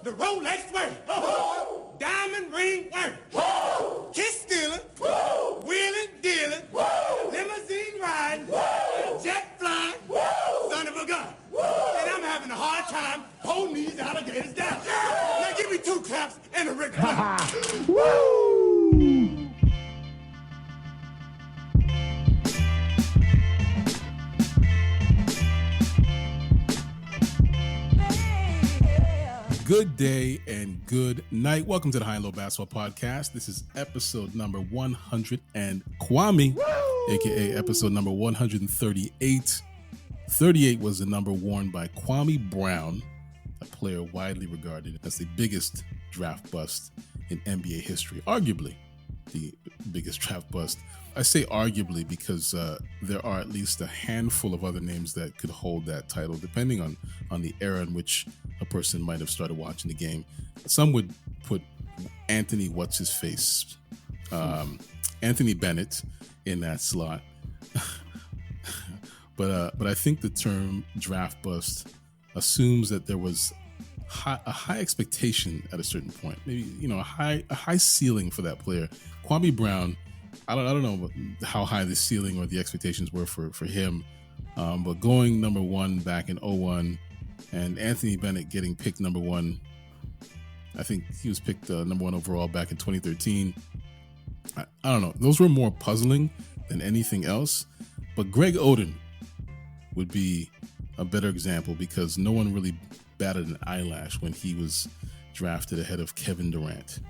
The Rolex worth. Diamond ring worth. Kiss stealing. Wheeling dealing. Limousine riding. Jet flying. Son of a gun. And I'm having a hard time holding these alligators down. Now give me 2 claps and a Rick Flair. Woo! Good day and good night. Welcome to the High and Low Basketball Podcast. This is episode number 100 and Kwame, aka episode number 138. 38 was the number worn by Kwame Brown, a player widely regarded as the biggest draft bust in NBA history, arguably the biggest draft bust. I say arguably because there are at least a handful of other names that could hold that title, depending on the era in which a person might have started watching the game. Some would put Anthony What's-His-Face, Anthony Bennett in that slot. But I think the term draft bust assumes that there was a high expectation at a certain point, maybe a high ceiling for that player. Kwame Brown, I don't know how high the ceiling or the expectations were for him, but going number one back in 2001, and Anthony Bennett getting picked number one. I think he was picked number one overall back in 2013. I don't know. Those were more puzzling than anything else. But Greg Oden would be a better example because no one really batted an eyelash when he was drafted ahead of Kevin Durant.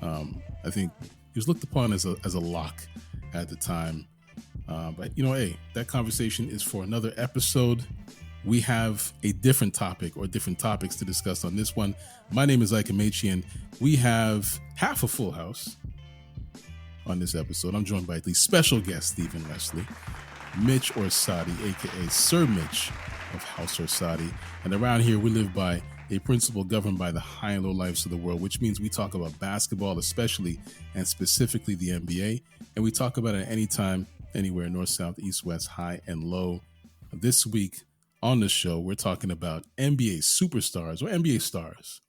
I think he was looked upon as a lock at the time. But hey, that conversation is for another episode. We have a different topic or different topics to discuss on this one. My name is Ike Amaechi, and we have half a full house on this episode. I'm joined by the special guest, Stephen Leslie, Mitch Orsatti, aka Sir Mitch of House Orsatti. And around here, we live by a principle governed by the high and low lives of the world, which means we talk about basketball, especially and specifically the NBA. And we talk about it anytime, anywhere, north, south, east, west, high and low. This week, on the show, we're talking about NBA superstars or NBA stars,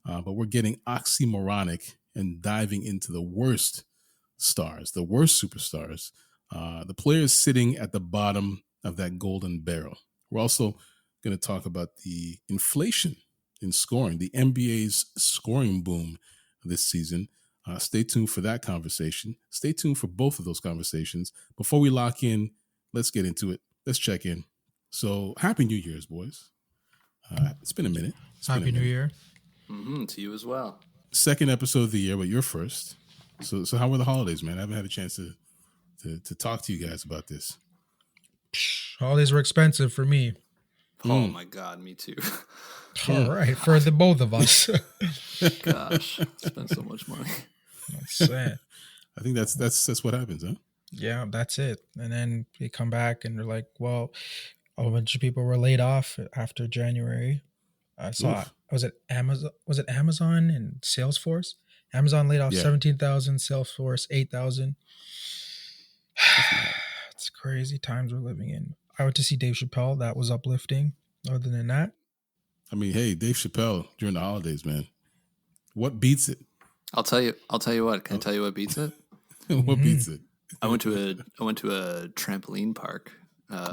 but we're getting oxymoronic and diving into the worst stars, the worst superstars, the players sitting at the bottom of that golden barrel. We're also going to talk about the inflation in scoring, the NBA's scoring boom this season. Stay tuned for that conversation. Stay tuned for both of those conversations. Before we lock in, let's get into it. Let's check in. So, Happy New Year's, boys. It's been a minute. Happy New Year. To you as well. Second episode of the year, but you're first. So how were the holidays, man? I haven't had a chance to talk to you guys about this. Holidays were expensive for me. Oh, my God, me too. All right, for the both of us. Gosh, spent so much money. That's sad. I think that's what happens, huh? Yeah, that's it. And then they come back and they're like, well, a bunch of people were laid off after January. I saw was it Amazon and Salesforce? Amazon laid off 17,000, Salesforce 8,000. It's crazy times we're living in. I went to see Dave Chappelle. That was uplifting. Other than that, I mean, hey, Dave Chappelle during the holidays, man. What beats it? I'll tell you what. Can I tell you what beats it? What beats it? I went to a trampoline park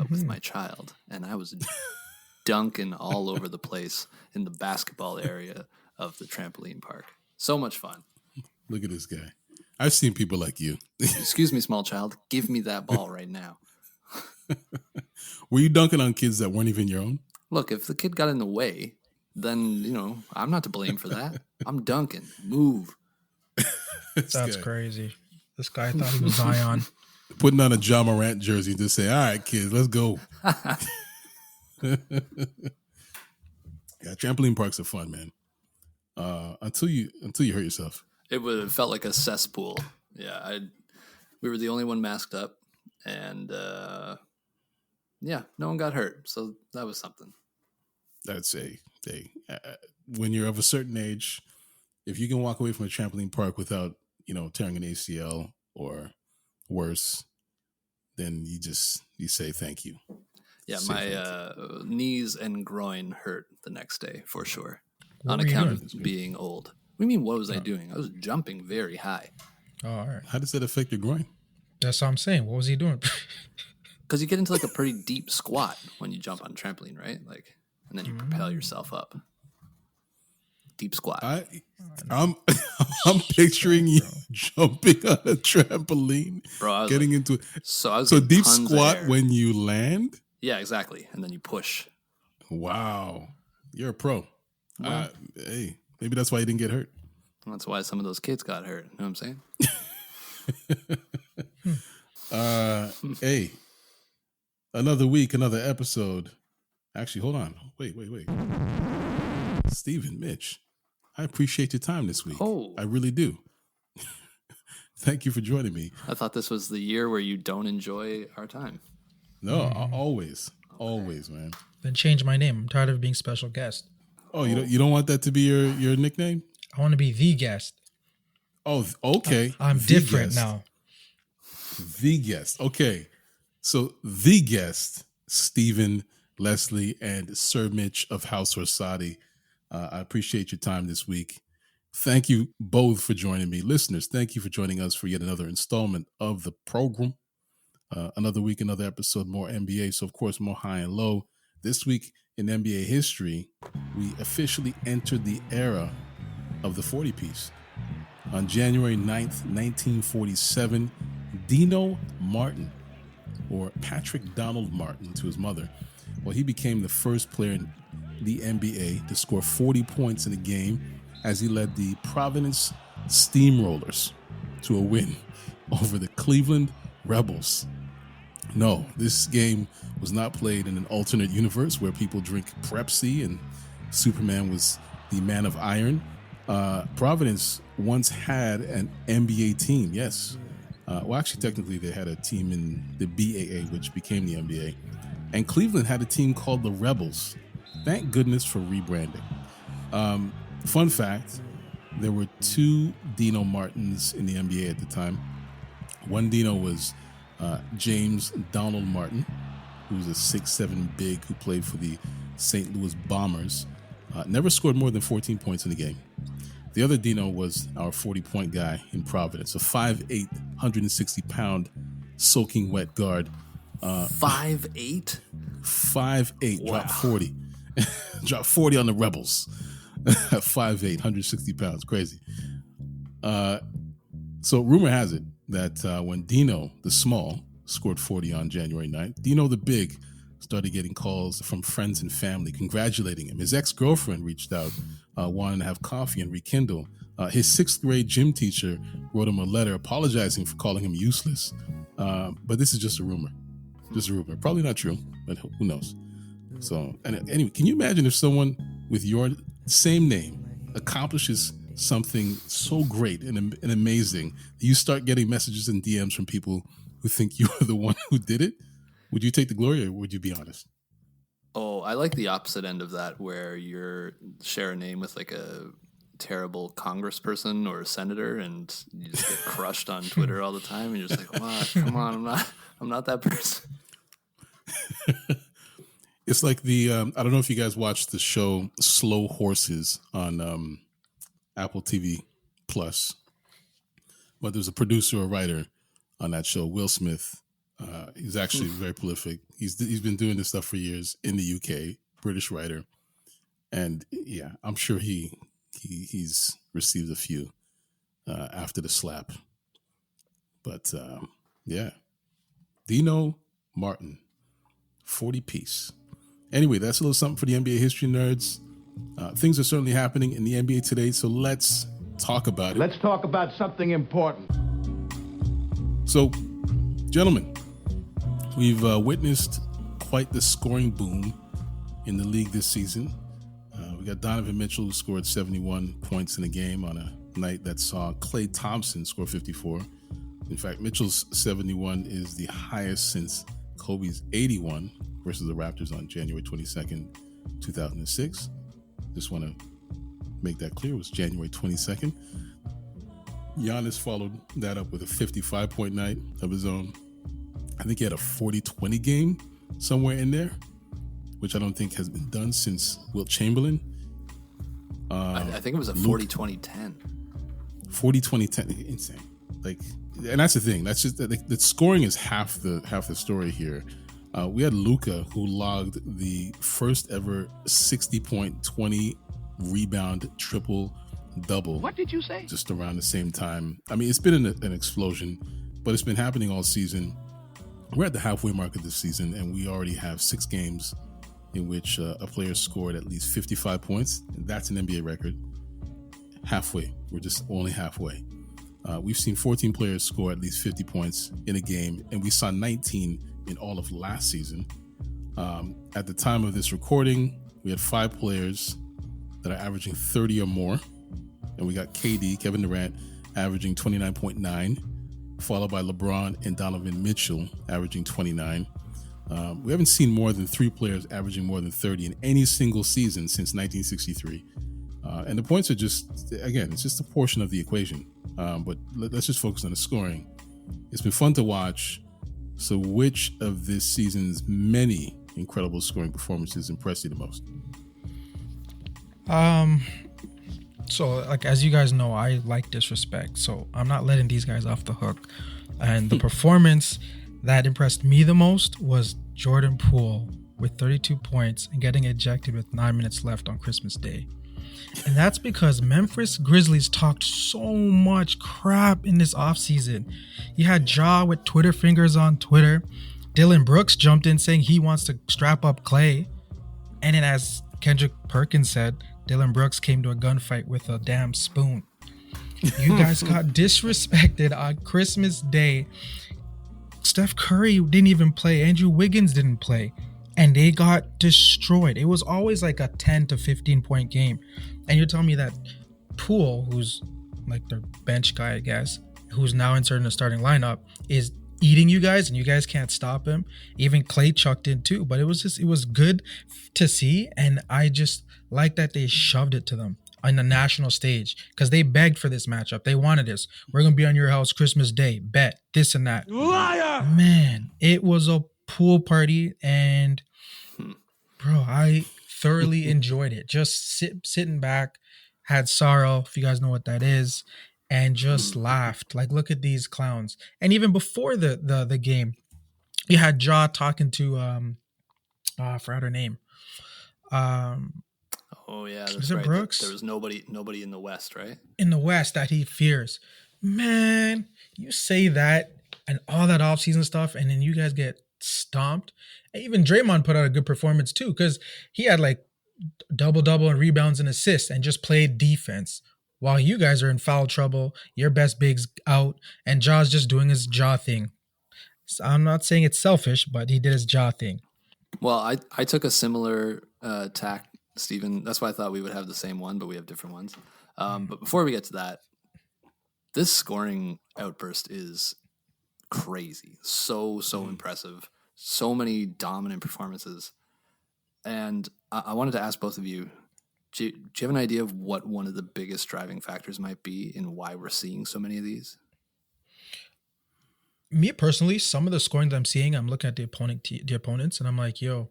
with my child, and I was dunking all over the place in the basketball area of the trampoline park. So much fun. Look at this guy. I've seen people like you. Excuse me, small child. Give me that ball right now. Were you dunking on kids that weren't even your own? Look, if the kid got in the way, then, I'm not to blame for that. I'm dunking. Move. That's crazy. This guy thought he was Zion. Putting on a John Morant jersey and just say, all right, kids, let's go. Yeah, trampoline parks are fun, man. Until you hurt yourself. It felt like a cesspool. Yeah, we were the only one masked up, and no one got hurt, so that was something. I'd say, when you're of a certain age, if you can walk away from a trampoline park without, tearing an ACL or worse, then you say thank you. Yeah, my knees and groin hurt the next day for sure. on account of being old. What do you mean, what was I doing? I was jumping very high. Oh, all right. How does that affect your groin? That's what I'm saying. What was he doing? Because you get into like a pretty deep squat when you jump on a trampoline, right? Like, and then you propel yourself up. Deep squat. I'm picturing you jumping on a trampoline, bro. I was getting like, into it. So deep squat when you land. Yeah, exactly, and then you push. Wow, you're a pro. Well, Hey, maybe that's why you didn't get hurt. That's why some of those kids got hurt. You know what I'm saying? Hey, another week, another episode. Actually, hold on. Wait. Steven, Mitch, I appreciate your time this week. Oh. I really do. Thank you for joining me. I thought this was the year where you don't enjoy our time. No, always, man. Then change my name. I'm tired of being special guest. Oh, you don't want that to be your nickname? I want to be the guest. Oh, okay. I'm the different guest. now. The guest. Okay. So the guest, Stephen, Leslie, and Sir Mitch of House Orsatti. I appreciate your time this week. Thank you both for joining me. Listeners, thank you for joining us for yet another installment of the program. Another week, another episode, more NBA. So, of course, more high and low. This week in NBA history, we officially entered the era of the 40-piece. On January 9th, 1947, Dino Martin, or Patrick Donald Martin to his mother, he became the first player in the NBA to score 40 points in a game as he led the Providence Steamrollers to a win over the Cleveland Rebels. No, this game was not played in an alternate universe where people drink Pepsi and Superman was the man of iron. Providence once had an NBA team, yes. Actually, technically, they had a team in the BAA, which became the NBA. And Cleveland had a team called the Rebels. Thank goodness for rebranding. Fun fact, there were two Dino Martins in the NBA at the time. One Dino was James Donald Martin, who was a 6'7" big who played for the St. Louis Bombers. Never scored more than 14 points in a game. The other Dino was our 40-point guy in Providence, a 5'8", 160-pound soaking wet guard. 5'8"? 5'8", wow. Dropped 40. Dropped 40 on the Rebels. 5'8", 160 pounds. Crazy. So rumor has it that when Dino, the small, scored 40 on January 9th, Dino, the big, started getting calls from friends and family congratulating him. His ex-girlfriend reached out, wanting to have coffee and rekindle. His 6th grade gym teacher wrote him a letter apologizing for calling him useless. But this is just a rumor. Just a rumor. Probably not true, but who knows? So, and anyway, can you imagine if someone with your same name accomplishes something so great and amazing, you start getting messages and DMs from people who think you are the one who did it? Would you take the glory or would you be honest? Oh, I like the opposite end of that, where you're share a name with like a terrible congressperson or a senator, and you just get crushed on Twitter all the time, and you're just like, wow, come on, I'm not that person. It's like the I don't know if you guys watched the show Slow Horses on Apple TV Plus, but there's a producer or writer on that show, Will Smith. He's actually very prolific. He's been doing this stuff for years in the UK, British writer, and yeah, I'm sure he's received a few after the slap. But yeah, Dino Martin, 40-piece. Anyway, that's a little something for the NBA history nerds. Things are certainly happening in the NBA today, so let's talk about it. Let's talk about something important. So, gentlemen, we've witnessed quite the scoring boom in the league this season. We got Donovan Mitchell, who scored 71 points in a game on a night that saw Klay Thompson score 54. In fact, Mitchell's 71 is the highest since Kobe's 81 versus the Raptors on January 22nd, 2006. Just want to make that clear. It was January 22nd. Giannis followed that up with a 55-point night of his own. I think he had a 40-20 game somewhere in there, which I don't think has been done since Wilt Chamberlain. I think it was a 40-20-10. 40-20-10, insane. Like, and that's the thing. That's just the scoring is half the story here. We had Luka, who logged the first ever 60-point, 20 rebound triple double. What did you say? Just around the same time. I mean, it's been an explosion, but it's been happening all season. We're at the halfway mark of this season, and we already have 6 games in which a player scored at least 55 points. And that's an NBA record. Halfway. We're just only halfway. We've seen 14 players score at least 50 points in a game, and we saw 19 in all of last season. At the time of this recording, we had 5 players that are averaging 30 or more. And we got KD, Kevin Durant, averaging 29.9, followed by LeBron and Donovan Mitchell, averaging 29. We haven't seen more than 3 players averaging more than 30 in any single season since 1963. And the points are just, again, it's just a portion of the equation. But let's just focus on the scoring. It's been fun to watch. So which of this season's many incredible scoring performances impressed you the most? So, like, as you guys know, I like disrespect, so I'm not letting these guys off the hook. And the performance that impressed me the most was Jordan Poole with 32 points and getting ejected with 9 minutes left on Christmas Day. And that's because Memphis Grizzlies talked so much crap in this offseason. You had Ja with Twitter fingers on Twitter. Dylan Brooks jumped in saying he wants to strap up Clay. And then, as Kendrick Perkins said, Dylan Brooks came to a gunfight with a damn spoon. You guys got disrespected on Christmas Day. Steph Curry didn't even play. Andrew Wiggins didn't play. And they got destroyed. It was always like a 10 to 15 point game. And you're telling me that Poole, who's like their bench guy, I guess, who's now inserted in the starting lineup, is eating you guys and you guys can't stop him. Even Clay chucked in too. But it was good to see. And I just like that they shoved it to them on the national stage because they begged for this matchup. They wanted this. We're going to be on your house Christmas Day. Bet. This and that. Liar! Man, it was a pool party. And bro, I thoroughly enjoyed it. Just sitting back, had sorrow, if you guys know what that is, and just laughed. Like, look at these clowns. And even before the game, you had Ja talking to I forgot her name. Oh yeah, that's is it right. Brooks? There was nobody in the West, right? In the West that he fears. Man, you say that and all that offseason stuff, and then you guys get stomped. And even Draymond put out a good performance too, because he had like double and rebounds and assists and just played defense. While you guys are in foul trouble, your best big's out, and Ja's just doing his Ja thing. So I'm not saying it's selfish, but he did his Ja thing. Well, I took a similar tack, Stephen. That's why I thought we would have the same one, but we have different ones. But before we get to that, this scoring outburst is crazy. So impressive. So many dominant performances. And I wanted to ask both of you, do you have an idea of what one of the biggest driving factors might be in why we're seeing so many of these? Me personally, some of the scoring that I'm seeing, I'm looking at the opponents, and I'm like, yo,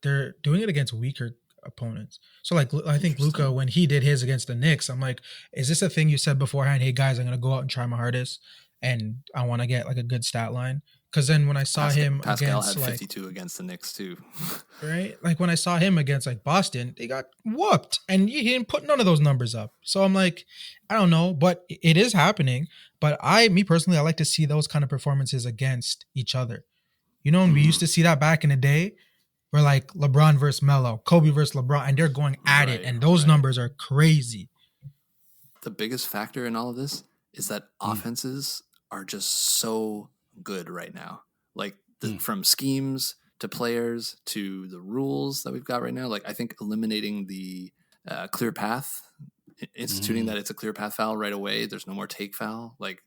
they're doing it against weaker opponents. So like, I think Luka, when he did his against the Knicks, I'm like, is this a thing you said beforehand? Hey guys, I'm gonna go out and try my hardest, and I want to get like a good stat line. Because then when I saw him Pascal against had 52 against the Knicks too, right? Like when I saw him against like Boston, they got whooped, and he didn't put none of those numbers up. So I'm like, I don't know, but it is happening. But me personally, I like to see those kind of performances against each other. You know, when we used to see that back in the day, where like LeBron versus Melo, Kobe versus LeBron, and they're going at it, and those numbers are crazy. The biggest factor in all of this is that offenses are just so good right now. Like from schemes to players to the rules that we've got right now. Like I think eliminating the clear path, instituting that it's a clear path foul right away. There's no more take foul. Like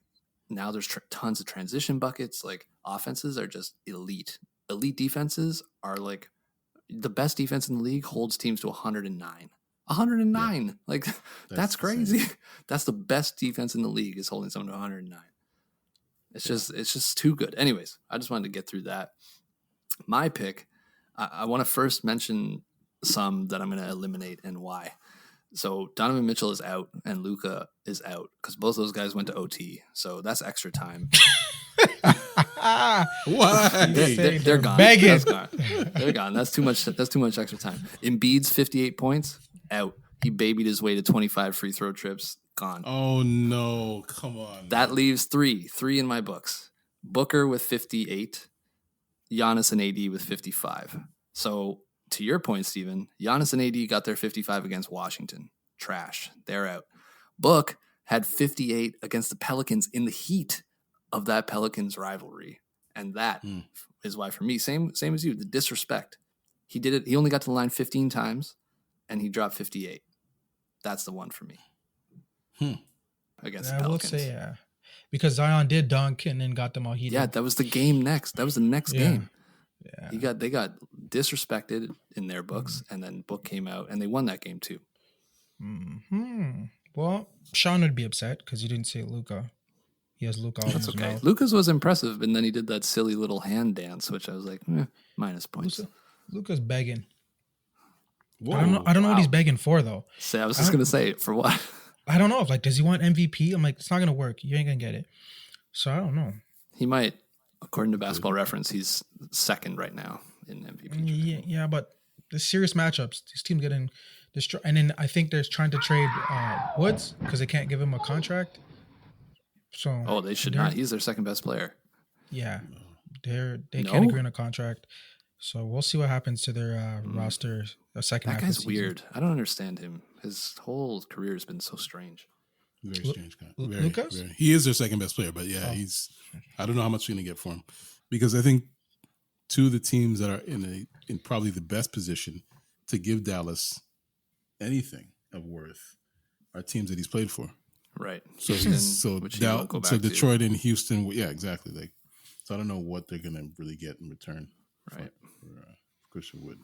now there's tons of transition buckets. Like offenses are just elite. Elite defenses are like the best defense in the league holds teams to 109. 109. Yeah. Like that's crazy. Insane. That's the best defense in the league is holding someone to 109. It's just too good. Anyways, I just wanted to get through that. My pick, I want to first mention some that I'm going to eliminate and why. So Donovan Mitchell is out and Luka is out because both those guys went to OT. So that's extra time. Why? They're gone. Begging. That's gone. They're gone. That's too much extra time. Embiid's 58 points out. He babied his way to 25 free throw trips. Gone. Oh no! Come on. That leaves three in my books. Booker with 58, Giannis and AD with 55. So to your point, Steven, Giannis and AD got their 55 against Washington. Trash. They're out. Book had 58 against the Pelicans in the heat of that Pelicans rivalry. And that is why, for me, same as you, the disrespect. He did it. He only got to the line 15 times, and he dropped 58. That's the one for me. Against the Pelicans. I will say, yeah. Because Zion did dunk and then got them all heated. Yeah, that was the game next. That was the next game. Yeah. They got disrespected in their books, and then Book came out, and they won that game too. Well, Sean would be upset because you didn't say Luka. He has Luka all in his mouth. Luka's was impressive, and then he did that silly little hand dance, which I was like, minus points. Luka's begging. Whoa, I don't know what he's begging for though. So I was just gonna say, for what? I don't know. Like, does he want MVP? I'm like, it's not gonna work. You ain't gonna get it. So I don't know. He might, according to Basketball Reference, he's second right now in MVP. Yeah, but the serious matchups, this team getting destroyed, and then I think they're trying to trade Woods because they can't give him a contract. So they should not. He's their second best player. Yeah, they can't agree on a contract. So we'll see what happens to their roster. The second half. That of guy's the season. weird. I don't understand him. His whole career has been so strange. Very strange guy. Lucas? He is their second best player, but yeah, he's. I don't know how much you're gonna get for him, because I think two of the teams that are in probably the best position to give Dallas anything of worth are teams that he's played for. Right. So Detroit and Houston. Yeah, exactly. So I don't know what they're gonna really get in return. Right. For Christian Wood.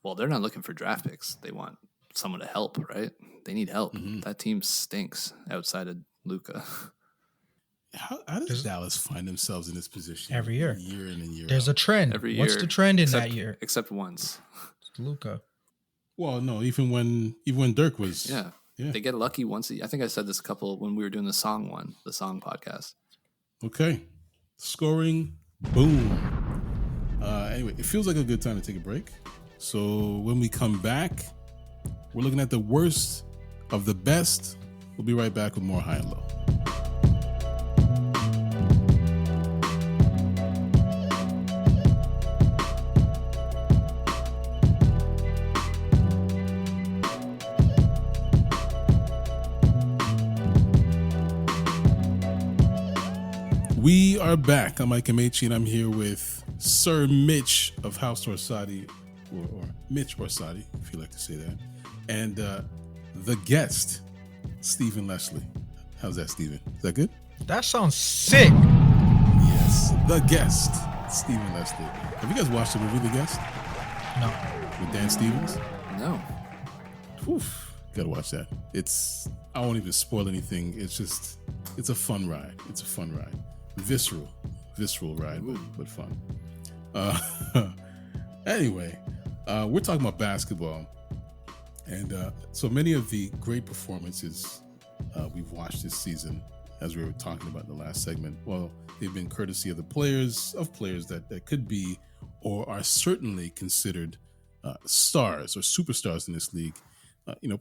Well, they're not looking for draft picks. They want someone to help, right? They need help. Mm-hmm. That team stinks outside of Luka. How does Dallas find themselves in this position every year? Year in and year There's out? a trend. Every year. What's the trend in that year? Except once. It's Luka. Well, no, even when Dirk was. Yeah. They get lucky once. I think I said this when we were doing the song podcast. Okay. Scoring. Boom. Anyway, it feels like a good time to take a break. So when we come back, we're looking at the worst of the best. We'll be right back with more High and Low. We are back. I'm Ike Amaechi, and I'm here with Sir Mitch of House Orsatti, or Mitch Orsatti, if you like to say that, and the guest, Stephen Leslie. How's that, Stephen? Is that good? That sounds sick. Yes, the guest, Stephen Leslie. Have you guys watched the movie The Guest? No. With Dan Stevens? No. Oof, gotta watch that. I won't even spoil anything. It's a fun ride. It's a fun ride. Visceral ride, but fun. Anyway, we're talking about basketball, and so many of the great performances we've watched this season, as we were talking about in the last segment, well, they've been courtesy of players that could be or are certainly considered stars or superstars in this league.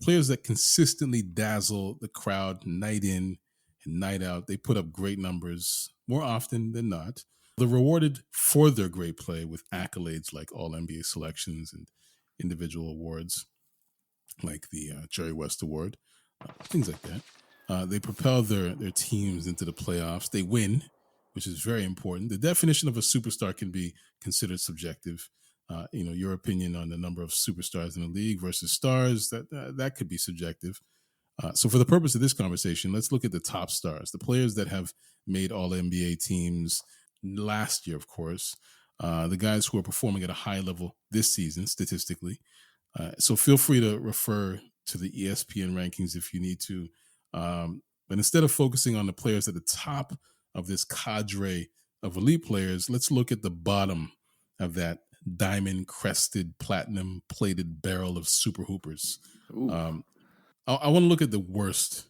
Players that consistently dazzle the crowd night in and night out. They put up great numbers more often than not. They're rewarded for their great play with accolades like all NBA selections and individual awards like the Jerry West Award, things like that. They propel their teams into the playoffs. They win, which is very important. The definition of a superstar can be considered subjective. Your opinion on the number of superstars in the league versus stars, that could be subjective. So for the purpose of this conversation, let's look at the top stars, the players that have made all NBA teams last year, of course, the guys who are performing at a high level this season, statistically. So feel free to refer to the ESPN rankings if you need to. But instead of focusing on the players at the top of this cadre of elite players, let's look at the bottom of that diamond-crested, platinum-plated barrel of super hoopers. I want to look at the worst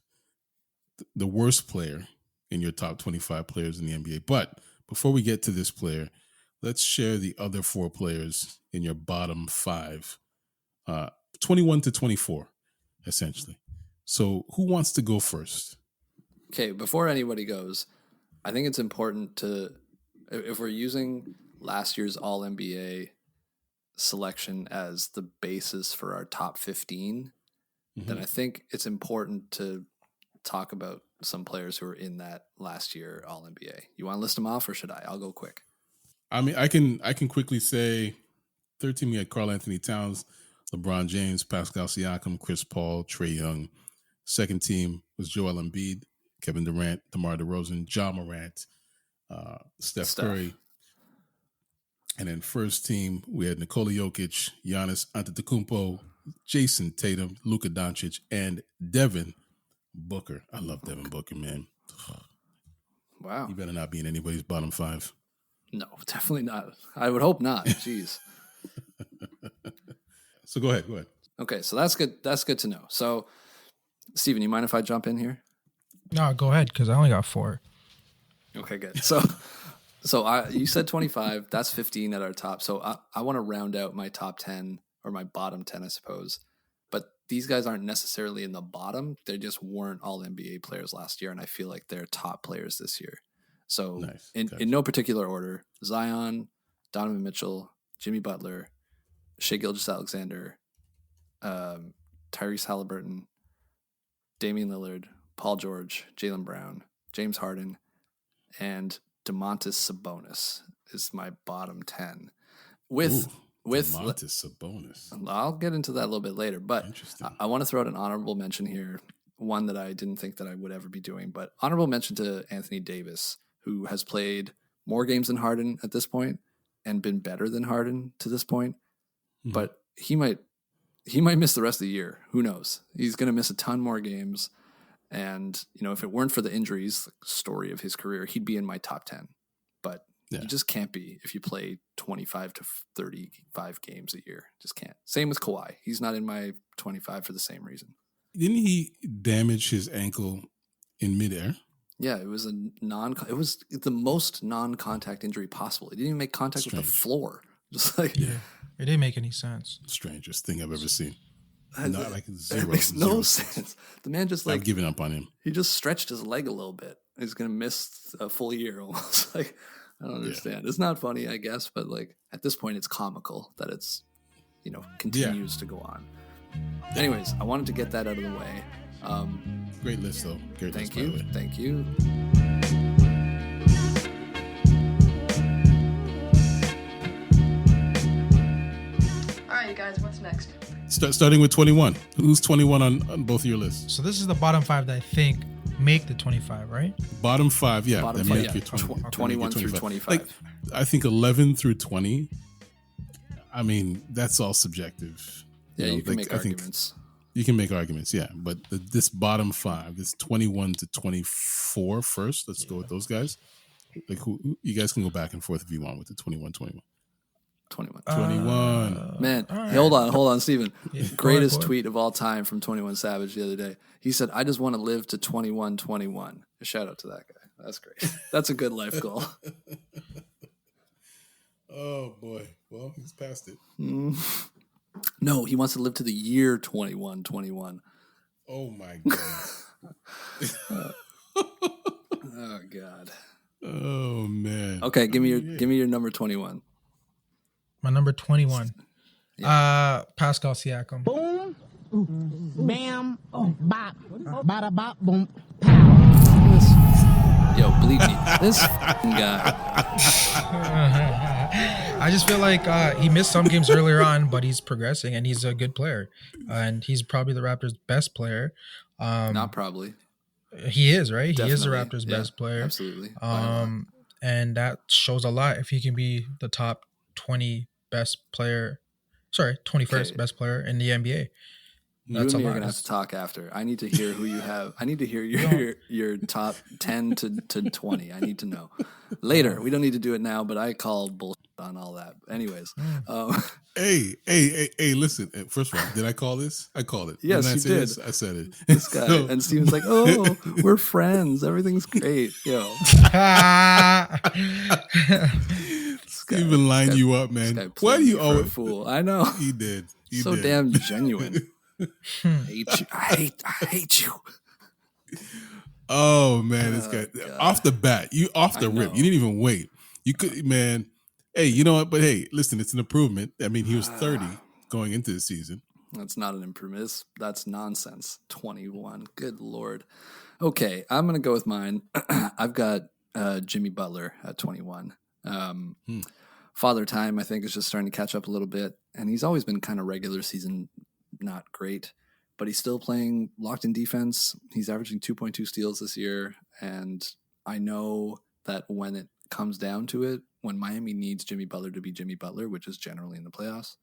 player in your top 25 players in the NBA. But before we get to this player, let's share the other 4 players in your bottom 5, 21 to 24, essentially. So who wants to go first? Okay, before anybody goes, I think it's important to, if we're using last year's All-NBA selection as the basis for our top 15, then I think it's important to talk about some players who are in that last year All-NBA. You want to list them off, or should I? I'll go quick. I mean, I can quickly say 13, we had Karl Anthony Towns, LeBron James, Pascal Siakam, Chris Paul, Trae Young. Second team was Joel Embiid, Kevin Durant, DeMar DeRozan, Ja Morant, Steph Curry. And then first team, we had Nikola Jokic, Giannis Antetokounmpo, Jason Tatum, Luka Doncic, and Devin Booker. I love Devin Booker, man. Wow. You better not be in anybody's bottom 5. No, definitely not. I would hope not. Jeez. So go ahead. Okay, so that's good. That's good to know. So, Steven, you mind if I jump in here? No, go ahead, because I only got 4. Okay, good. So you said 25. That's 15 at our top. So I want to round out my top 10 or my bottom 10, I suppose. But these guys aren't necessarily in the bottom. They just weren't all NBA players last year, and I feel like they're top players this year. So nice. in no particular order: Zion, Donovan Mitchell, Jimmy Butler, Shai Gilgeous-Alexander, Tyrese Halliburton, Damian Lillard, Paul George, Jaylen Brown, James Harden, and Domantas Sabonis is my bottom 10. With Domantas Sabonis. I'll get into that a little bit later, but I want to throw out an honorable mention here, one that I didn't think that I would ever be doing, but honorable mention to Anthony Davis, who has played more games than Harden at this point and been better than Harden to this point. Mm-hmm. But he might miss the rest of the year. Who knows? He's going to miss a ton more games. And, if it weren't for the injuries, the story of his career, he'd be in my top 10. But you just can't be if you play 25 to 35 games a year. Just can't. Same with Kawhi. He's not in my 25 for the same reason. Didn't he damage his ankle in midair? Yeah, it was it was the most non-contact injury possible. He didn't even make contact with the floor. Just like it didn't make any sense. Strangest thing I've ever seen. Not like zero. It makes no sense. The man just I've given up on him. He just stretched his leg a little bit. He's gonna miss a full year almost. I don't understand. Yeah. It's not funny, I guess, but at this point, it's comical that it's continues to go on. Anyways, I wanted to get that out of the way. Great list, though. Great list, by the way. Thank you. All right, you guys, what's next? Starting with 21. Who's 21 on both of your lists? So this is the bottom 5 that I think make the 25, right? Bottom 5, yeah. Bottom 5, yeah. 21 through 25. I think 11 through 20, I mean, that's all subjective. Yeah, you can make arguments. You can make arguments, yeah. But this bottom 5, this 21 to 24 first. Let's go with those guys. Who you guys can go back and forth if you want with the 21. 21. Man, right. Hold on, Steven. Greatest tweet of all time from 21 Savage the other day. He said, "I just want to live to 21. A shout out to that guy. That's great. That's a good life goal. Oh, boy. Well, he's past it. No, he wants to live to the year 21. Oh, my God. Oh, God. Oh, man. Okay, give me your number 21. My number 21. Yeah. Pascal Siakam. Boom. Bam. Bop. Bada bop. Boom. Yo, believe me, this guy. I just feel like he missed some games earlier on, but he's progressing and he's a good player. And he's probably the Raptors' best player. Not probably. He is, right? Definitely. He is the Raptors' best player. Absolutely. And that shows a lot if he can be the top 21st best player in the NBA. You and me are gonna have to talk after. I need to hear who you have. I need to hear your top 10 to 20. I need to know later. We don't need to do it now, but I call bullshit on all that. Anyways, Hey! Listen. First of all, did I call this? I called it. Yes, you did. I said it. This guy and Steven's like, "Oh, we're friends. Everything's great." Yo, Steven lined you up, man. Why do you always fool? I know he did. He so did. damn genuine. I hate you. Oh man, this guy off the bat, you off the rip. You didn't even wait. You could, man. Hey, you know what? But hey, listen, it's an improvement. I mean, he was 30 going into the season. That's not an improvement. That's nonsense. 21. Good Lord. Okay, I'm gonna go with mine. I've got Jimmy Butler at 21. Father Time, I think, is just starting to catch up a little bit, and he's always been kind of regular season not great, but he's still playing locked in defense. He's averaging 2.2 steals this year, and I know that when it comes down to it, when Miami needs Jimmy Butler to be Jimmy Butler, which is generally in the playoffs,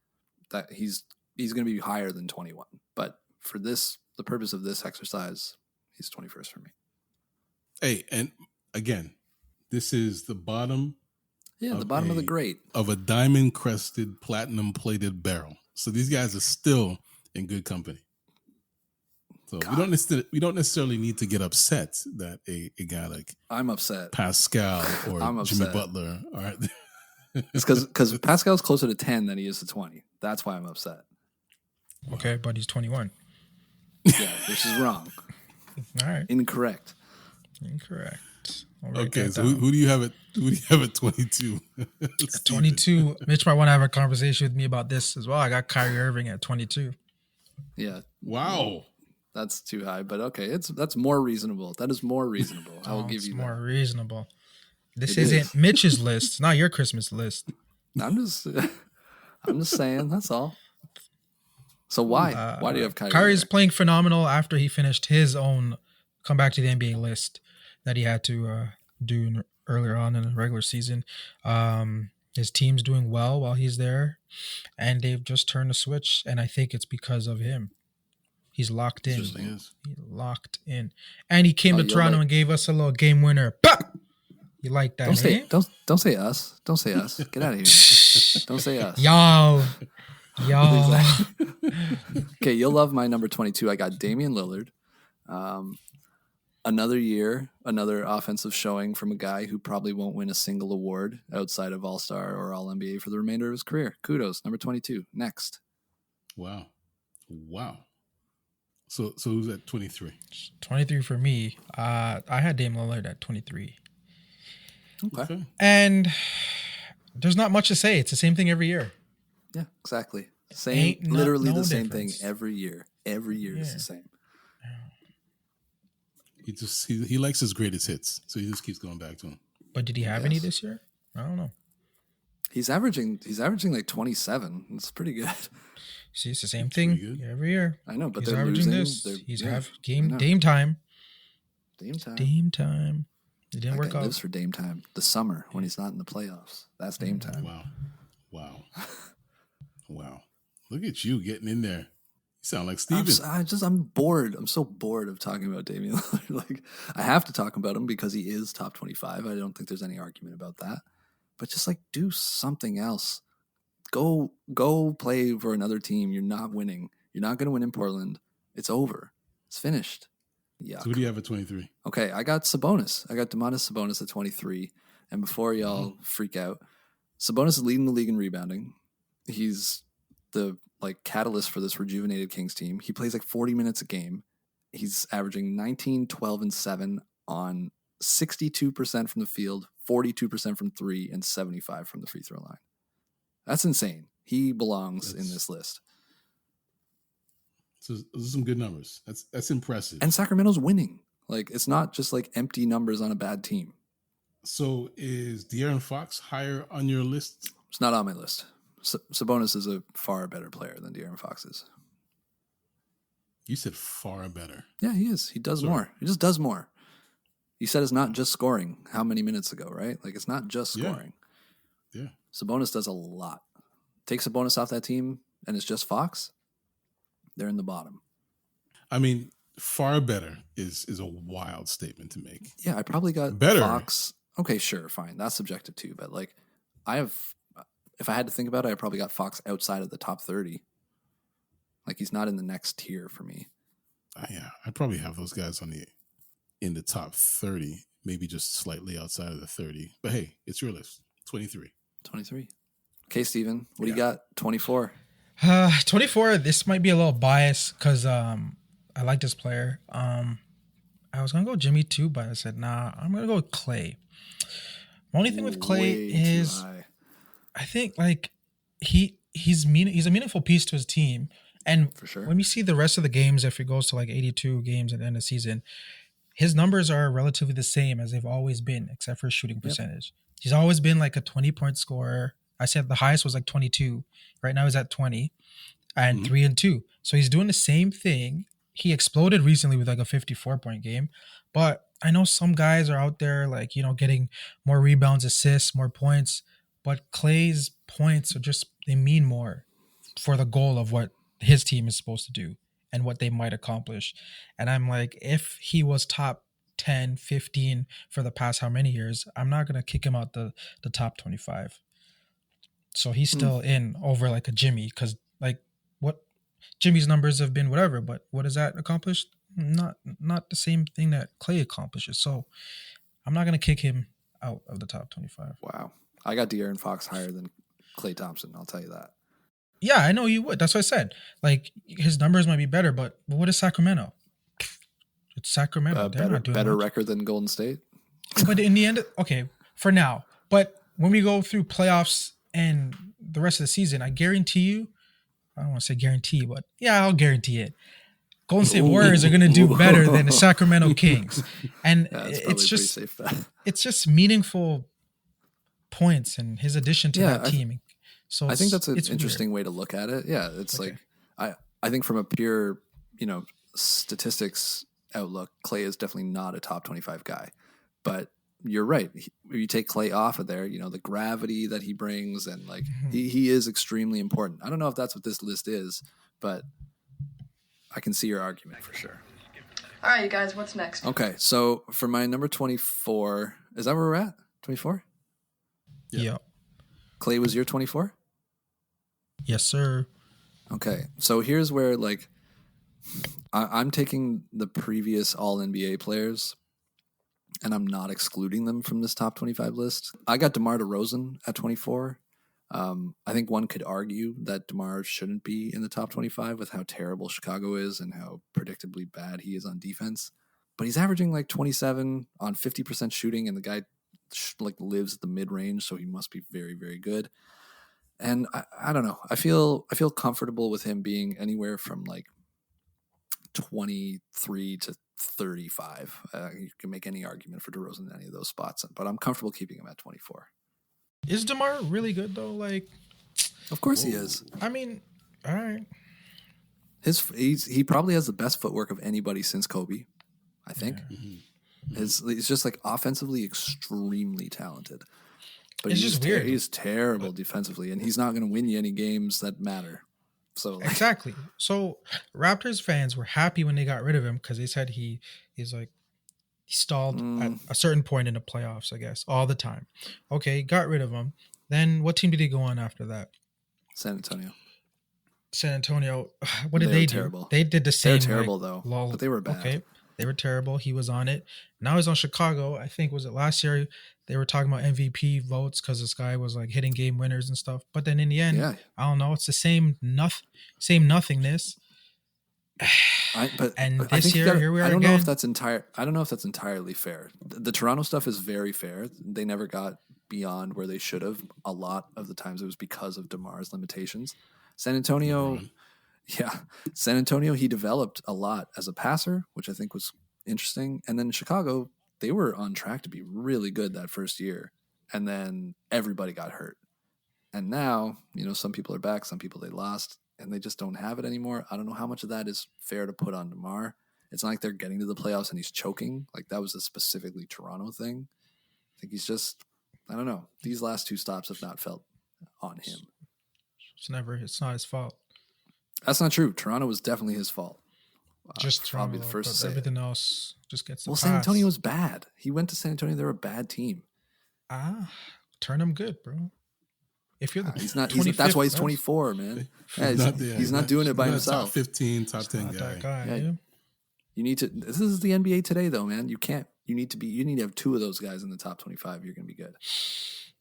that he's going to be higher than 21. But for the purpose of this exercise, he's 21st for me. Hey, and again, this is the bottom. Yeah, the bottom of the grate of a diamond-crested, platinum-plated barrel. So these guys are still in good company. So we don't necessarily need to get upset that a guy like I'm upset Pascal or Jimmy Butler are. It's because Pascal's closer to 10 than he is to 20. That's why I'm upset. Okay, but he's 21. Yeah, which is wrong. All right, incorrect. Okay, so who do you have at 22? At 22, Mitch might want to have a conversation with me about this as well. I got Kyrie Irving at 22. Yeah. Wow. That's too high, but okay, that's more reasonable. That is more reasonable. I will give you more that. reasonable. This isn't Mitch's list. It's not your Christmas list. I'm just saying. That's all. So why? Why do you have Kyrie? Kyrie's playing phenomenal after he finished his own come back to the NBA list that he had to do earlier on in the regular season. His team's doing well while he's there, and they've just turned a switch, and I think it's because of him. He's locked in. He's locked in. And he came to Toronto and gave us a little game winner. Bah! You like that, Don't say us. Don't say us. Get out of here. Don't say us. Y'all. Okay, you'll love my number 22. I got Damian Lillard. Another year, another offensive showing from a guy who probably won't win a single award outside of All-Star or All-NBA for the remainder of his career. Kudos. Number 22. Next. Wow. So who's at 23? 23 for me. I had Dame Lillard at 23. Okay. And there's not much to say. It's the same thing every year. Yeah, exactly. Literally the same thing every year. Every year is the same. He likes his greatest hits, so he just keeps going back to him. But did he have any this year? I don't know. He's averaging like 27. It's pretty good. See, it's the same thing every year. I know, but he's they're averaging losing. He's Dame time. Dame time. It didn't work out. Lives for Dame time. The summer when he's not in the playoffs. That's Dame time. Wow. Look at you getting in there. You sound like Steven. I'm bored. I'm so bored of talking about Damian Lillard. Like, I have to talk about him because he is top 25. I don't think there's any argument about that. But just like do something else. Go play for another team. You're not winning. You're not going to win in Portland. It's over. It's finished. Yeah. So who do you have at 23? Okay, I got Sabonis. I got Domantas Sabonis at 23. And before y'all freak out, Sabonis is leading the league in rebounding. He's the catalyst for this rejuvenated Kings team. He plays like 40 minutes a game. He's averaging 19, 12, and 7 on 62% from the field, 42% from 3, and 75 from the free throw line. That's insane. He belongs in this list. So those are some good numbers. That's impressive. And Sacramento's winning. Like, it's not just like empty numbers on a bad team. So is De'Aaron Fox higher on your list? It's not on my list. Sabonis is a far better player than De'Aaron Fox is. You said far better. Yeah, he is. He does more. He just does more. You said it's not just scoring how many minutes ago, right? Like, it's not just scoring. Yeah. Sabonis does a lot. Take Sabonis off that team and it's just Fox, they're in the bottom. I mean, far better is a wild statement to make. Yeah, I probably got better. Fox. Okay, sure, fine. That's subjective too. But like, if I had to think about it, I probably got Fox outside of the top 30. Like, he's not in the next tier for me. Yeah, I'd probably have those guys in the top 30, maybe just slightly outside of the 30. But hey, it's your list. 23. 23. Okay, Steven, what do you got? 24. 24. This might be a little biased because I like this player. I was gonna go Jimmy too, but I said nah. I'm gonna go with Clay. The only thing with Clay is, I think like he's a meaningful piece to his team, and for sure. When we see the rest of the games, if he goes to like 82 games at the end of the season, his numbers are relatively the same as they've always been, except for shooting percentage. He's always been like a 20-point scorer. I said the highest was like 22. Right now he's at 20 and 3 and 2. So he's doing the same thing. He exploded recently with like a 54-point game. But I know some guys are out there like, getting more rebounds, assists, more points. But Clay's points they mean more for the goal of what his team is supposed to do and what they might accomplish. And I'm like, if he was top 10, 15 for the past how many years, I'm not going to kick him out the top 25. So he's still in over like a Jimmy, because like what Jimmy's numbers have been whatever, but what has that accomplished? Not the same thing that Clay accomplishes. So I'm not going to kick him out of the top 25. Wow. I got De'Aaron Fox higher than Klay Thompson, I'll tell you that. Yeah, I know you would. That's what I said. Like, his numbers might be better, but what is Sacramento? It's Sacramento. They're not doing better much. record than Golden State. But in the end, okay, for now. But when we go through playoffs and the rest of the season, I guarantee you, I don't want to say guarantee, but yeah, I'll guarantee it. Golden State Warriors are going to do better than the Sacramento Kings. And it's just meaningful points and his addition to that team. So I think that's an interesting way to look at it. Yeah, it's like I think from a pure, statistics outlook, Clay is definitely not a top 25 guy. But you're right. You take Clay off of there, the gravity that he brings, and like he is extremely important. I don't know if that's what this list is, but I can see your argument for sure. All right, you guys, what's next? Okay, so for my number 24, is that where we're at? 24? Yeah. Clay was your 24? Yes, sir. Okay, so here's where like I'm taking the previous All NBA players, and I'm not excluding them from this top 25 list. I got DeMar DeRozan at 24. I think one could argue that DeMar shouldn't be in the top 25 with how terrible Chicago is and how predictably bad he is on defense. But he's averaging like 27 on 50% shooting, and the guy like lives at the mid range, so he must be very, very good. And I don't know. I feel comfortable with him being anywhere from like 23 to 35. You can make any argument for DeRozan in any of those spots, but I'm comfortable keeping him at 24. Is DeMar really good though? Like, of course he is. I mean, all right. He probably has the best footwork of anybody since Kobe, I think. Yeah. He's just like offensively extremely talented. But it's just weird. He's terrible defensively, and he's not going to win you any games that matter. So like, exactly. So Raptors fans were happy when they got rid of him because they said he stalled at a certain point in the playoffs, I guess, all the time. Okay, got rid of him. Then what team did he go on after that? San Antonio. What did they do? Terrible. They did the same. They're terrible though, but they were bad. Okay, they were terrible. He was on it. Now he's on Chicago. I think was it last year? They were talking about MVP votes because this guy was like hitting game winners and stuff. But then in the end, I don't know. It's the same nothingness. Here we are. I don't know if that's entirely fair. The Toronto stuff is very fair. They never got beyond where they should have. A lot of the times it was because of DeMar's limitations. San Antonio, he developed a lot as a passer, which I think was interesting. And then in Chicago, they were on track to be really good that first year. And then everybody got hurt. And now, some people are back, some people they lost, and they just don't have it anymore. I don't know how much of that is fair to put on DeMar. It's not like they're getting to the playoffs and he's choking. Like that was a specifically Toronto thing. I think he's just, I don't know. These last two stops have not felt on him. It's not his fault. That's not true. Toronto was definitely his fault. Just probably the first to say everything else just gets the Well, pass. San Antonio was bad. He went to San Antonio. They're a bad team. Turn him good, bro. If you're the He's not. That's why he's 24, man. He's not doing it by himself. Top 15, top 10 guy. Yeah. You need to. This is the NBA today, though, man. You can't. You need to have two of those guys in the top 25. You're going to be good.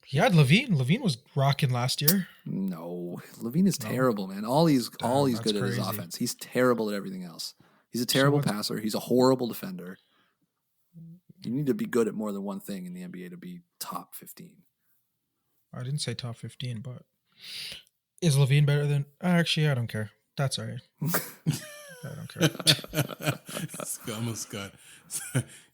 He had Levine. Levine was rocking last year. No, Levine is terrible, man. All he's good at is offense. He's terrible at everything else. He's a terrible passer. He's a horrible defender. You need to be good at more than one thing in the NBA to be top 15. I didn't say top 15, but is Levine better than? Actually, I don't care. That's all right. I don't care.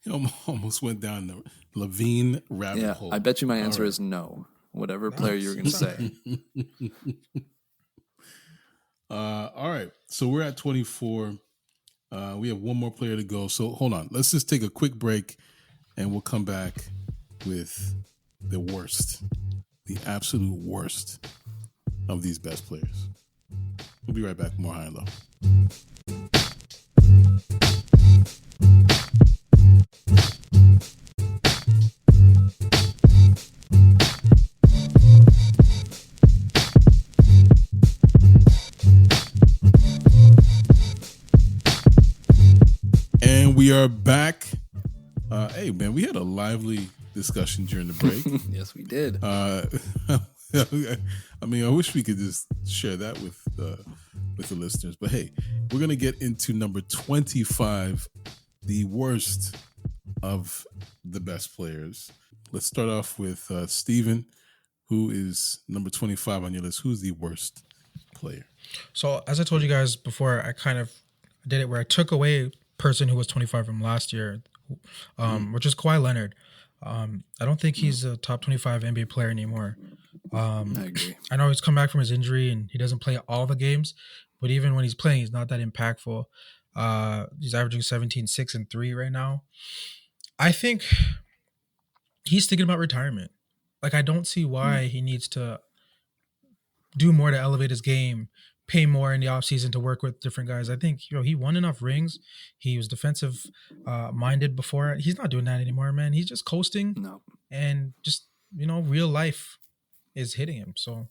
He almost went down the Levine rabbit hole. I bet you my answer is no. Whatever player you're going to say. All right. So we're at 24. We have one more player to go. So hold on. Let's just take a quick break and we'll come back with the worst, the absolute worst of these best players. We'll be right back. More High and Low. And we are back. Hey, man, we had a lively discussion during the break. Yes, we did. I mean, I wish we could just share that with the listeners. But hey, we're going to get into number 25, the worst of the best players. Let's start off with Steven, who is number 25 on your list. Who's the worst player? So, as I told you guys before, I kind of did it where I took away person who was 25 from last year, which is Kawhi Leonard. I don't think he's a top 25 NBA player anymore. I agree. I know he's come back from his injury and he doesn't play all the games, but even when he's playing, he's not that impactful. He's averaging 17, 6, and 3 right now. I think he's thinking about retirement. Like, I don't see why he needs to do more to elevate his game, pay more in the offseason to work with different guys. I think, he won enough rings. He was defensive minded before. He's not doing that anymore, man. He's just coasting. No. And just, real life is hitting him. So,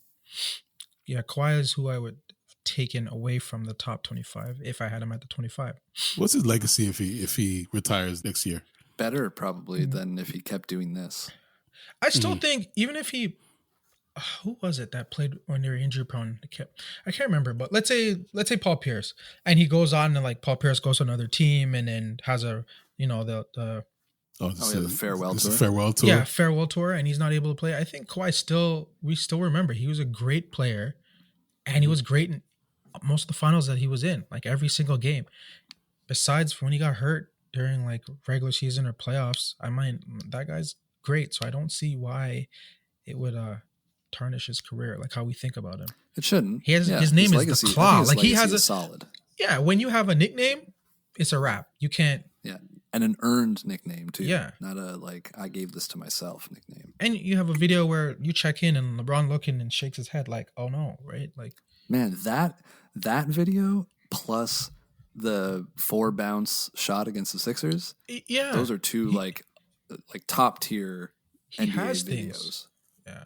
yeah, Kawhi is who I would have taken away from the top 25 if I had him at the 25. What's his legacy if he retires next year? Better probably than if he kept doing this. I still think even if he, who was it that played when they were injury prone? I can't remember, but let's say Paul Pierce, and he goes on and like Paul Pierce goes to another team and then has a the farewell tour. Farewell tour. Yeah, farewell tour, and he's not able to play. I think Kawhi we still remember he was a great player, and he was great in most of the finals that he was in, like every single game. Besides when he got hurt during like regular season or playoffs, that guy's great. So I don't see why it would tarnish his career, like how we think about him. It shouldn't. His name is the Claw. Like he has solid. Yeah, when you have a nickname, it's a wrap. You can't. Yeah, and an earned nickname too. Yeah, not a like I gave this to myself nickname. And you have a video where you check in and LeBron looking and shakes his head like, "Oh no!" Right? Like, man, that video plus the 4 bounce shot against the Sixers. Yeah, those are two like top tier NBA videos. Things. Yeah.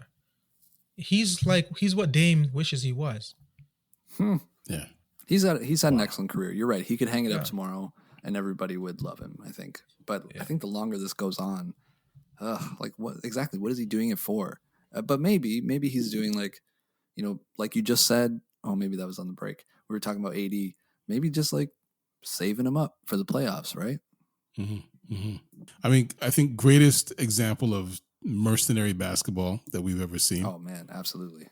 He's what Dame wishes he was. Yeah. He's had an excellent career. You're right. He could hang it up tomorrow and everybody would love him, I think. But I think the longer this goes on, what is he doing it for? But maybe he's doing like you just said, maybe that was on the break. We were talking about AD, maybe just like saving him up for the playoffs, right? Mm-hmm. Mm-hmm. I mean, I think greatest example of mercenary basketball that we've ever seen. Oh man, absolutely.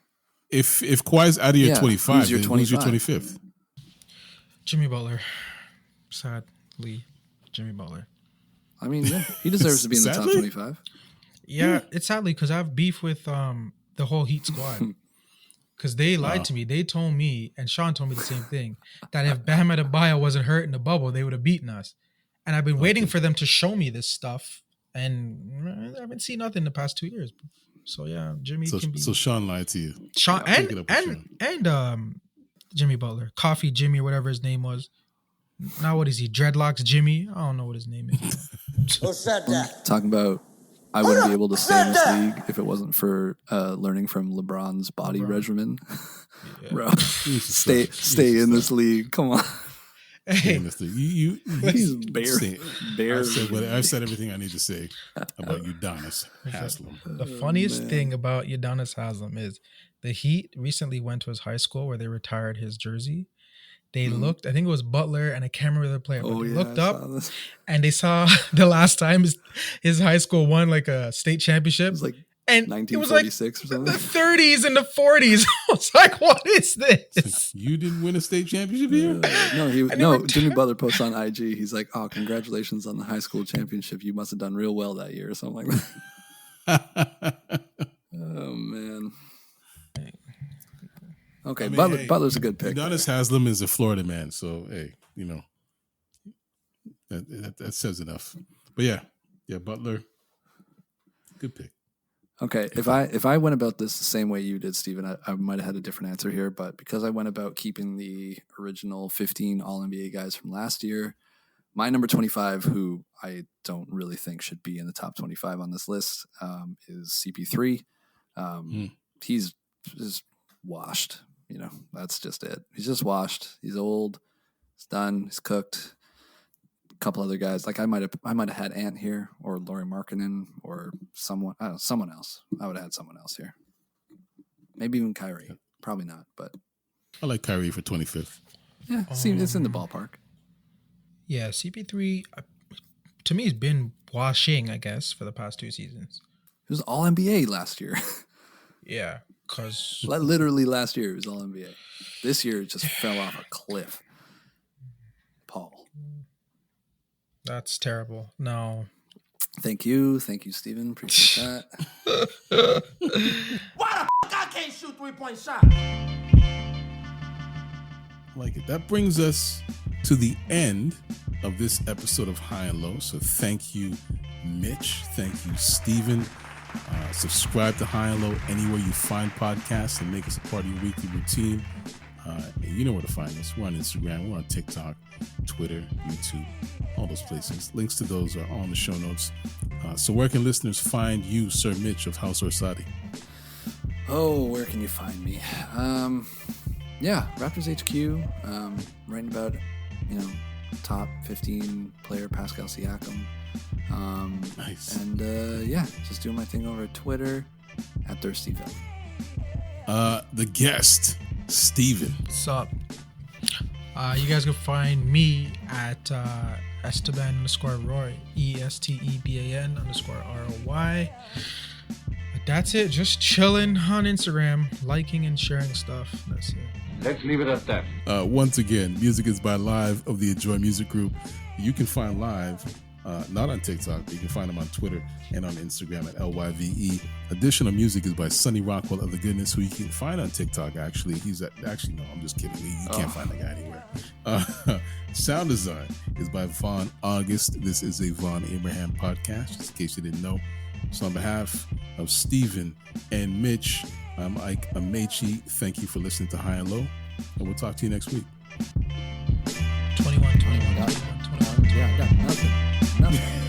If Kawhi's out of your 25, who's your 25th? Jimmy Butler. Sadly, Jimmy Butler. I mean, yeah, he deserves to be in the top 25. Yeah, it's sadly because I have beef with the whole Heat squad. Because they lied to me. They told me, and Sean told me the same thing, that if Bam Adebayo wasn't hurt in the bubble, they would have beaten us. And I've been waiting for them to show me this stuff, and I haven't seen nothing the past 2 years. So yeah, Jimmy can be. So Sean lied to you. Sean and Jimmy Butler, Coffee Jimmy, whatever his name was. Now what is he? Dreadlocks Jimmy? I don't know what his name is. Talking about, I wouldn't be able to stay in this league if it wasn't for learning from LeBron's body regimen. Yeah. Bro, stay in this league. Come on. Hey, He's bare. I've said everything I need to say about Udonis Haslem. the funniest thing about Udonis Haslem is the Heat recently went to his high school where they retired his jersey. They looked, I think it was Butler and I can't remember the player, but they looked up and they saw the last time his high school won like a state championship. It was like and 1946 or something. or The something. 30s and the 40s. I was like, what is this? You didn't win a state championship here? Jimmy Butler posts on IG. He's like, "Oh, congratulations on the high school championship. You must have done real well that year," or something like that. Oh man. Okay, Butler's a good pick. Udonis Haslem is a Florida man, so hey, that says enough. But yeah, Butler, good pick. Okay, if I went about this the same way you did, Steven, I might have had a different answer here. But because I went about keeping the original 15 All-NBA guys from last year, my number 25, who I don't really think should be in the top 25 on this list, is CP3. He's just washed. That's just it. He's just washed. He's old. He's done. He's cooked. A couple other guys, like I might have had Ant here or Lauri Markkanen or someone else. I would have had someone else here. Maybe even Kyrie. Probably not, but I like Kyrie for 25th. Yeah, it's in the ballpark. Yeah, CP3 to me has been washing, I guess, for the past 2 seasons. He was All NBA last year. Yeah, because literally last year it was All NBA. This year it just fell off a cliff. Paul. That's terrible. No. Thank you, Steven. Appreciate that. Why the fuck I can't shoot 3-point shots? Like it. That brings us to the end of this episode of High and Low. So thank you, Mitch. Thank you, Steven. Subscribe to High and Low anywhere you find podcasts and make us a part of your weekly routine. You know where to find us. We're on Instagram. We're on TikTok, Twitter, YouTube, all those places. Links to those are on the show notes. So where can listeners find you, Sir Mitch of House Orsatti? Oh, where can you find me? Raptors HQ. Writing about, top 15 player Pascal Siakam. Nice. And just doing my thing over at Twitter at ThirstyVille. The guest, Steven. What's up? You guys can find me at Esteban_Roy, ESTEBAN_ROY. But that's it. Just chilling on Instagram, liking and sharing stuff. That's it. Let's leave it at that. Once again, music is by Live of the Enjoy Music Group. You can find Live not on TikTok, but you can find them on Twitter and on Instagram at LYVE. Additional music is by Sonny Rockwell of The Goodness, who you can find on TikTok, actually. No, I'm just kidding. You can't find the guy anywhere. Sound design is by Vonn+Abrahamm. This is a Vonn+Abrahamm podcast, just in case you didn't know. So on behalf of Steven and Mitch, I'm Ike Amaechi. Thank you for listening to High and Low, and we'll talk to you next week. 21. Yeah, I got nothing.